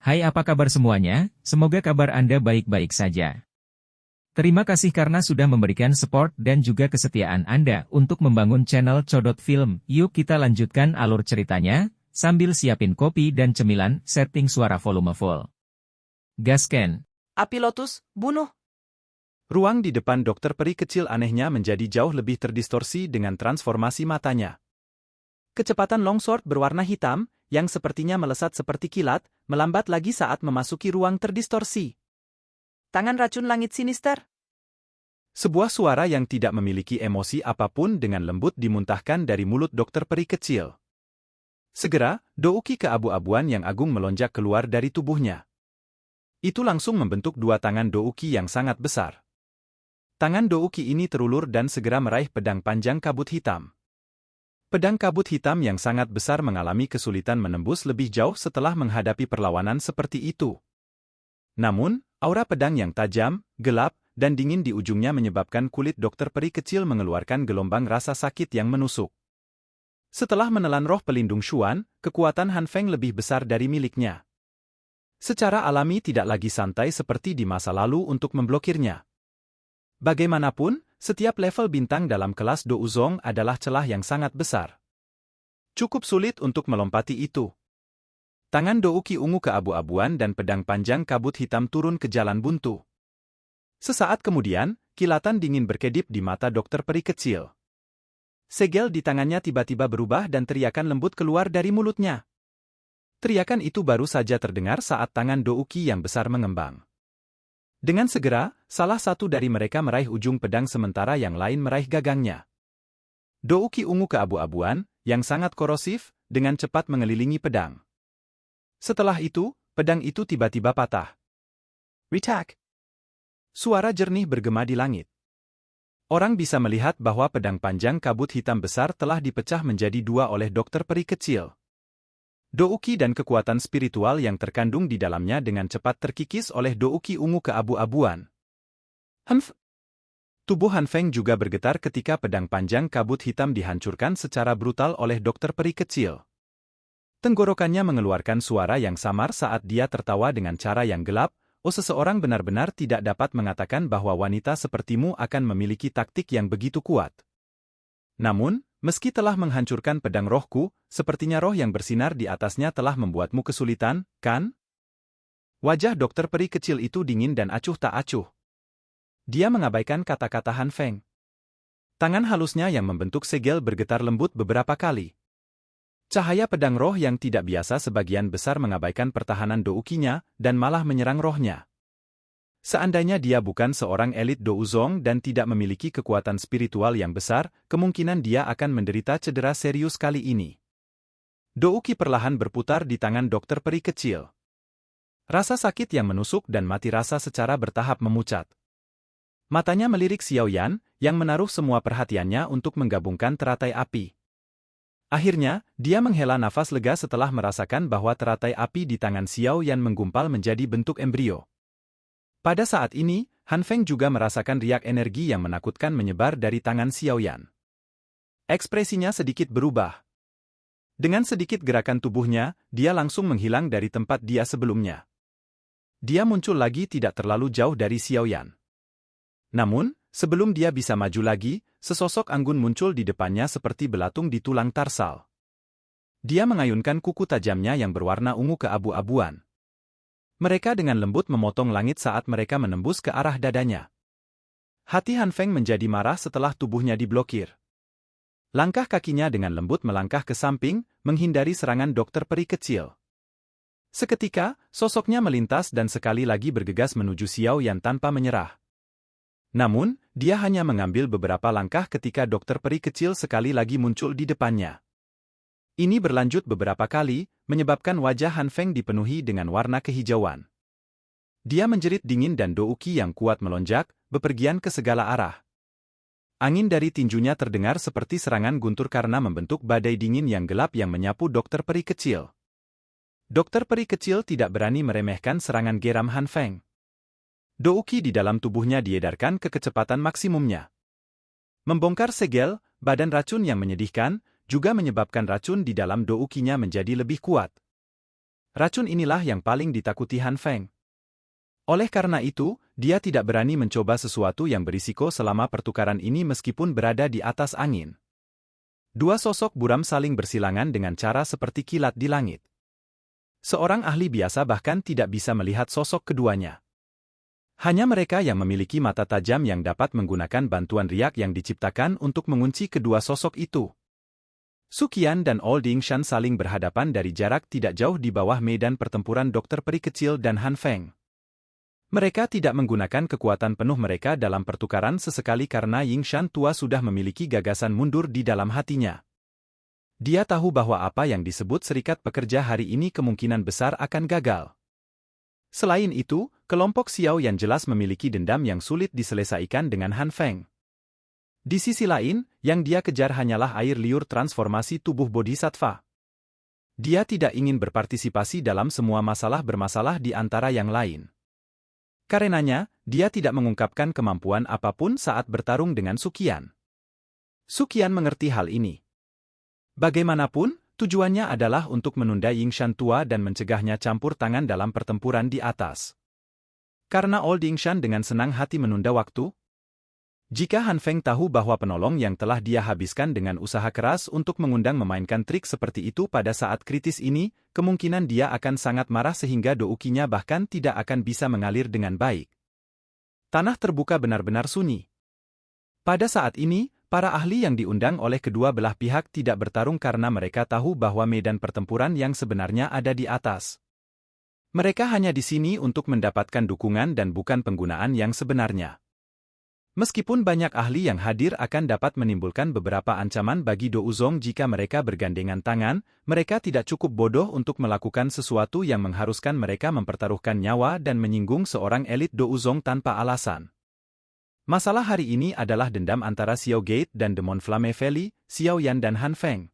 Hai, apa kabar semuanya? Semoga kabar Anda baik-baik saja. Terima kasih karena sudah memberikan support dan juga kesetiaan Anda untuk membangun channel Codot Film. Yuk kita lanjutkan alur ceritanya, sambil siapin kopi dan cemilan, setting suara volume full. Gasken. Api Lotus, bunuh! Ruang di depan dokter peri kecil anehnya menjadi jauh lebih terdistorsi dengan transformasi matanya. Kecepatan longsword berwarna hitam, yang sepertinya melesat seperti kilat, melambat lagi saat memasuki ruang terdistorsi. Tangan racun langit sinister. Sebuah suara yang tidak memiliki emosi apapun dengan lembut dimuntahkan dari mulut dokter peri kecil. Segera, douki keabu-abuan yang agung melonjak keluar dari tubuhnya. Itu langsung membentuk dua tangan douki yang sangat besar. Tangan douki ini terulur dan segera meraih pedang panjang kabut hitam. Pedang kabut hitam yang sangat besar mengalami kesulitan menembus lebih jauh setelah menghadapi perlawanan seperti itu. Namun, aura pedang yang tajam, gelap, dan dingin di ujungnya menyebabkan kulit dokter peri kecil mengeluarkan gelombang rasa sakit yang menusuk. Setelah menelan roh pelindung Xuan, kekuatan Han Feng lebih besar dari miliknya. Secara alami tidak lagi santai seperti di masa lalu untuk memblokirnya. Bagaimanapun, setiap level bintang dalam kelas Douzong adalah celah yang sangat besar. Cukup sulit untuk melompati itu. Tangan douki ungu keabu-abuan dan pedang panjang kabut hitam turun ke jalan buntu. Sesaat kemudian, kilatan dingin berkedip di mata dokter peri kecil. Segel di tangannya tiba-tiba berubah dan teriakan lembut keluar dari mulutnya. Teriakan itu baru saja terdengar saat tangan douki yang besar mengembang. Dengan segera, salah satu dari mereka meraih ujung pedang sementara yang lain meraih gagangnya. Douki ungu keabu-abuan, yang sangat korosif, dengan cepat mengelilingi pedang. Setelah itu, pedang itu tiba-tiba patah. Retak! Suara jernih bergema di langit. Orang bisa melihat bahwa pedang panjang kabut hitam besar telah dipecah menjadi dua oleh dokter peri kecil. Douki dan kekuatan spiritual yang terkandung di dalamnya dengan cepat terkikis oleh douki ungu keabu-abuan. Tubuh Han Feng juga bergetar ketika pedang panjang kabut hitam dihancurkan secara brutal oleh dokter peri kecil. Tenggorokannya mengeluarkan suara yang samar saat dia tertawa dengan cara yang gelap. Oh, seseorang benar-benar tidak dapat mengatakan bahwa wanita sepertimu akan memiliki taktik yang begitu kuat. Namun, meski telah menghancurkan pedang rohku, sepertinya roh yang bersinar di atasnya telah membuatmu kesulitan, kan? Wajah dokter peri kecil itu dingin dan acuh tak acuh. Dia mengabaikan kata-kata Han Feng. Tangan halusnya yang membentuk segel bergetar lembut beberapa kali. Cahaya pedang roh yang tidak biasa sebagian besar mengabaikan pertahanan doukinya dan malah menyerang rohnya. Seandainya dia bukan seorang elit Douzong dan tidak memiliki kekuatan spiritual yang besar, kemungkinan dia akan menderita cedera serius kali ini. Douki perlahan berputar di tangan dokter peri kecil. Rasa sakit yang menusuk dan mati rasa secara bertahap memucat. Matanya melirik Xiao Yan, yang menaruh semua perhatiannya untuk menggabungkan teratai api. Akhirnya, dia menghela nafas lega setelah merasakan bahwa teratai api di tangan Xiao Yan menggumpal menjadi bentuk embrio. Pada saat ini, Han Feng juga merasakan riak energi yang menakutkan menyebar dari tangan Xiao Yan. Ekspresinya sedikit berubah. Dengan sedikit gerakan tubuhnya, dia langsung menghilang dari tempat dia sebelumnya. Dia muncul lagi tidak terlalu jauh dari Xiao Yan. Namun, sebelum dia bisa maju lagi, sesosok anggun muncul di depannya seperti belatung di tulang tarsal. Dia mengayunkan kuku tajamnya yang berwarna ungu keabu-abuan. Mereka dengan lembut memotong langit saat mereka menembus ke arah dadanya. Hati Han Feng menjadi marah setelah tubuhnya diblokir. Langkah kakinya dengan lembut melangkah ke samping, menghindari serangan dokter peri kecil. Seketika, sosoknya melintas dan sekali lagi bergegas menuju Xiao Yan tanpa menyerah. Namun, dia hanya mengambil beberapa langkah ketika dokter peri kecil sekali lagi muncul di depannya. Ini berlanjut beberapa kali, menyebabkan wajah Han Feng dipenuhi dengan warna kehijauan. Dia menjerit dingin dan douki yang kuat melonjak, bepergian ke segala arah. Angin dari tinjunya terdengar seperti serangan guntur karena membentuk badai dingin yang gelap yang menyapu dokter peri kecil. Dokter peri kecil tidak berani meremehkan serangan geram Han Feng. Douki di dalam tubuhnya diedarkan ke kecepatan maksimumnya. Membongkar segel, badan racun yang menyedihkan, juga menyebabkan racun di dalam doukinya menjadi lebih kuat. Racun inilah yang paling ditakuti Han Feng. Oleh karena itu, dia tidak berani mencoba sesuatu yang berisiko selama pertukaran ini meskipun berada di atas angin. Dua sosok buram saling bersilangan dengan cara seperti kilat di langit. Seorang ahli biasa bahkan tidak bisa melihat sosok keduanya. Hanya mereka yang memiliki mata tajam yang dapat menggunakan bantuan riak yang diciptakan untuk mengunci kedua sosok itu. Su Qian dan Old Yingshan saling berhadapan dari jarak tidak jauh di bawah medan pertempuran Dokter Peri Kecil dan Han Feng. Mereka tidak menggunakan kekuatan penuh mereka dalam pertukaran sesekali karena Yingshan tua sudah memiliki gagasan mundur di dalam hatinya. Dia tahu bahwa apa yang disebut serikat pekerja hari ini kemungkinan besar akan gagal. Selain itu, kelompok Xiao yang jelas memiliki dendam yang sulit diselesaikan dengan Han Feng. Di sisi lain, yang dia kejar hanyalah air liur transformasi tubuh bodhisattva. Dia tidak ingin berpartisipasi dalam semua masalah bermasalah di antara yang lain. Karenanya, dia tidak mengungkapkan kemampuan apapun saat bertarung dengan Su Qian. Su Qian mengerti hal ini. Bagaimanapun, tujuannya adalah untuk menunda Yingshan tua dan mencegahnya campur tangan dalam pertempuran di atas. Karena Old Yingshan dengan senang hati menunda waktu, jika Han Feng tahu bahwa penolong yang telah dia habiskan dengan usaha keras untuk mengundang memainkan trik seperti itu pada saat kritis ini, kemungkinan dia akan sangat marah sehingga doukinya bahkan tidak akan bisa mengalir dengan baik. Tanah terbuka benar-benar sunyi. Pada saat ini, para ahli yang diundang oleh kedua belah pihak tidak bertarung karena mereka tahu bahwa medan pertempuran yang sebenarnya ada di atas. Mereka hanya di sini untuk mendapatkan dukungan dan bukan penggunaan yang sebenarnya. Meskipun banyak ahli yang hadir akan dapat menimbulkan beberapa ancaman bagi Douzong jika mereka bergandengan tangan, mereka tidak cukup bodoh untuk melakukan sesuatu yang mengharuskan mereka mempertaruhkan nyawa dan menyinggung seorang elit Douzong tanpa alasan. Masalah hari ini adalah dendam antara Xiao Gate dan Demon Flame Valley, Xiao Yan dan Han Feng.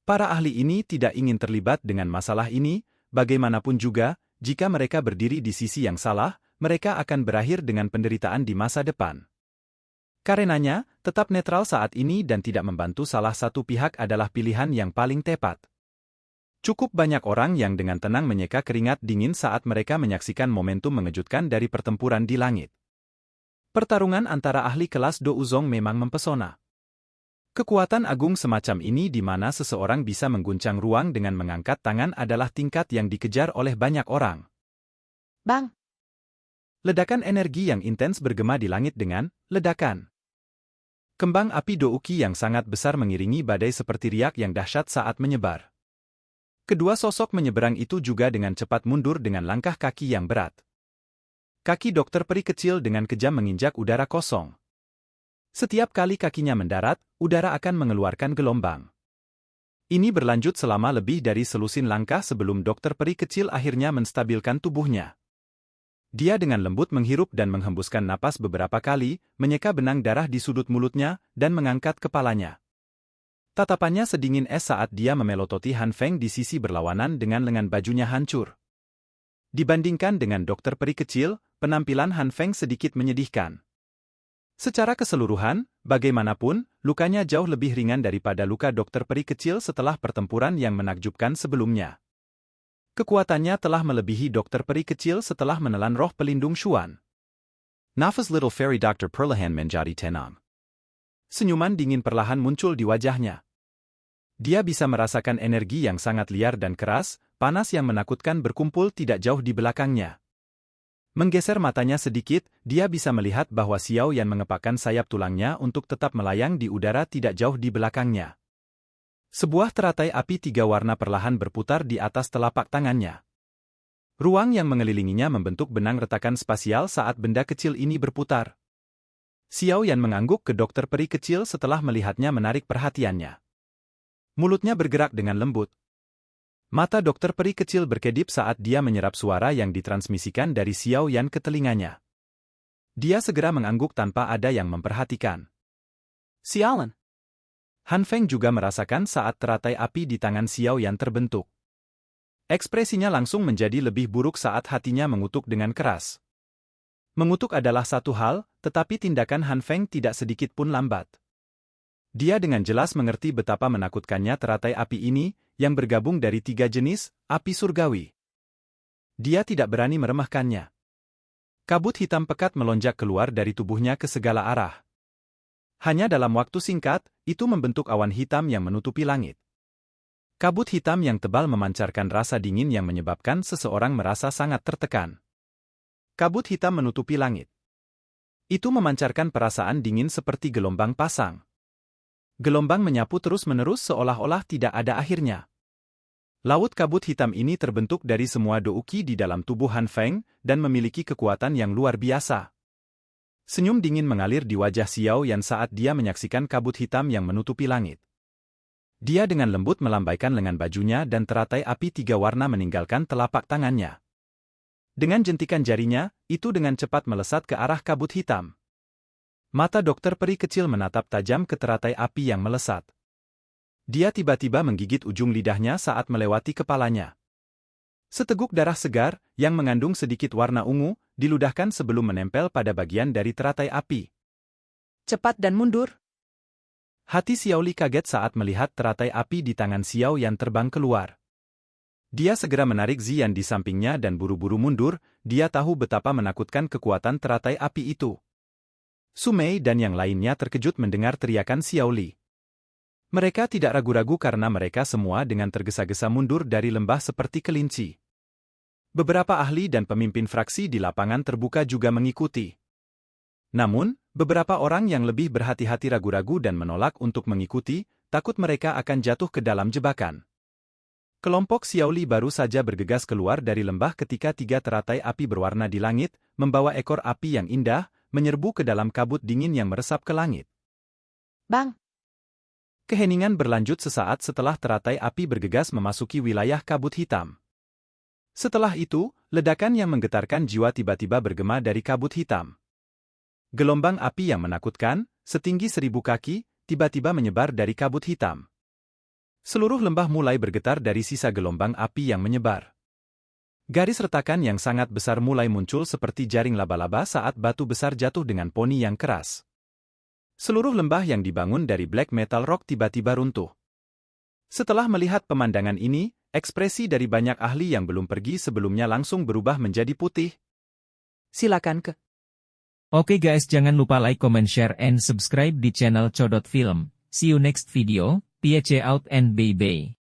Para ahli ini tidak ingin terlibat dengan masalah ini, bagaimanapun juga, jika mereka berdiri di sisi yang salah, mereka akan berakhir dengan penderitaan di masa depan. Karenanya, tetap netral saat ini dan tidak membantu salah satu pihak adalah pilihan yang paling tepat. Cukup banyak orang yang dengan tenang menyeka keringat dingin saat mereka menyaksikan momentum mengejutkan dari pertempuran di langit. Pertarungan antara ahli kelas Douzong memang mempesona. Kekuatan agung semacam ini di mana seseorang bisa mengguncang ruang dengan mengangkat tangan adalah tingkat yang dikejar oleh banyak orang. Bang! Ledakan energi yang intens bergema di langit dengan ledakan. Kembang api douki yang sangat besar mengiringi badai seperti riak yang dahsyat saat menyebar. Kedua sosok menyeberang itu juga dengan cepat mundur dengan langkah kaki yang berat. Kaki Dokter Peri Kecil dengan kejam menginjak udara kosong. Setiap kali kakinya mendarat, udara akan mengeluarkan gelombang. Ini berlanjut selama lebih dari selusin langkah sebelum Dokter Peri Kecil akhirnya menstabilkan tubuhnya. Dia dengan lembut menghirup dan menghembuskan napas beberapa kali, menyeka benang darah di sudut mulutnya, dan mengangkat kepalanya. Tatapannya sedingin es saat dia memelototi Han Feng di sisi berlawanan dengan lengan bajunya hancur. Dibandingkan dengan Dokter Peri Kecil, penampilan Han Feng sedikit menyedihkan. Secara keseluruhan, bagaimanapun, lukanya jauh lebih ringan daripada luka Dokter Peri Kecil setelah pertempuran yang menakjubkan sebelumnya. Kekuatannya telah melebihi Dokter Peri Kecil setelah menelan roh pelindung Xuan. Nafas Little Fairy Dr. Perlahan menjadi tenang. Senyuman dingin perlahan muncul di wajahnya. Dia bisa merasakan energi yang sangat liar dan keras, panas yang menakutkan berkumpul tidak jauh di belakangnya. Menggeser matanya sedikit, dia bisa melihat bahwa Xiao Yan mengepakkan sayap tulangnya untuk tetap melayang di udara tidak jauh di belakangnya. Sebuah teratai api 3 warna perlahan berputar di atas telapak tangannya. Ruang yang mengelilinginya membentuk benang retakan spasial saat benda kecil ini berputar. Xiao Yan mengangguk ke Dokter Peri Kecil setelah melihatnya menarik perhatiannya. Mulutnya bergerak dengan lembut. Mata Dokter Peri Kecil berkedip saat dia menyerap suara yang ditransmisikan dari Xiao Yan ke telinganya. Dia segera mengangguk tanpa ada yang memperhatikan. Sialan! Han Feng juga merasakan saat teratai api di tangan Xiao Yan terbentuk. Ekspresinya langsung menjadi lebih buruk saat hatinya mengutuk dengan keras. Mengutuk adalah satu hal, tetapi tindakan Han Feng tidak sedikit pun lambat. Dia dengan jelas mengerti betapa menakutkannya teratai api ini, yang bergabung dari 3 jenis api surgawi. Dia tidak berani meremehkannya. Kabut hitam pekat melonjak keluar dari tubuhnya ke segala arah. Hanya dalam waktu singkat, itu membentuk awan hitam yang menutupi langit. Kabut hitam yang tebal memancarkan rasa dingin yang menyebabkan seseorang merasa sangat tertekan. Kabut hitam menutupi langit. Itu memancarkan perasaan dingin seperti gelombang pasang. Gelombang menyapu terus-menerus seolah-olah tidak ada akhirnya. Laut kabut hitam ini terbentuk dari semua douki di dalam tubuh Han Feng dan memiliki kekuatan yang luar biasa. Senyum dingin mengalir di wajah Xiao Yan saat dia menyaksikan kabut hitam yang menutupi langit. Dia dengan lembut melambaikan lengan bajunya dan teratai api 3 warna meninggalkan telapak tangannya. Dengan jentikan jarinya, itu dengan cepat melesat ke arah kabut hitam. Mata dokter peri kecil menatap tajam ke teratai api yang melesat. Dia tiba-tiba menggigit ujung lidahnya saat melewati kepalanya. Seteguk darah segar, yang mengandung sedikit warna ungu, diludahkan sebelum menempel pada bagian dari teratai api. Cepat dan mundur. Hati Xiao Li kaget saat melihat teratai api di tangan Xiao Yan terbang keluar. Dia segera menarik Ziyan di sampingnya dan buru-buru mundur, dia tahu betapa menakutkan kekuatan teratai api itu. Su Mei dan yang lainnya terkejut mendengar teriakan Xiao Li. Mereka tidak ragu-ragu karena mereka semua dengan tergesa-gesa mundur dari lembah seperti kelinci. Beberapa ahli dan pemimpin fraksi di lapangan terbuka juga mengikuti. Namun, beberapa orang yang lebih berhati-hati ragu-ragu dan menolak untuk mengikuti, takut mereka akan jatuh ke dalam jebakan. Kelompok Xiao Li baru saja bergegas keluar dari lembah ketika 3 teratai api berwarna di langit, membawa ekor api yang indah, menyerbu ke dalam kabut dingin yang meresap ke langit. Bang! Keheningan berlanjut sesaat setelah teratai api bergegas memasuki wilayah kabut hitam. Setelah itu, ledakan yang menggetarkan jiwa tiba-tiba bergema dari kabut hitam. Gelombang api yang menakutkan, setinggi 1000 kaki, tiba-tiba menyebar dari kabut hitam. Seluruh lembah mulai bergetar dari sisa gelombang api yang menyebar. Garis retakan yang sangat besar mulai muncul seperti jaring laba-laba saat batu besar jatuh dengan poni yang keras. Seluruh lembah yang dibangun dari black metal rock tiba-tiba runtuh. Setelah melihat pemandangan ini, ekspresi dari banyak ahli yang belum pergi sebelumnya langsung berubah menjadi putih. Silakan ke. Oke guys, jangan lupa like, comment, share, and subscribe di channel Codot Film. See you next video. Peace out and bye-bye.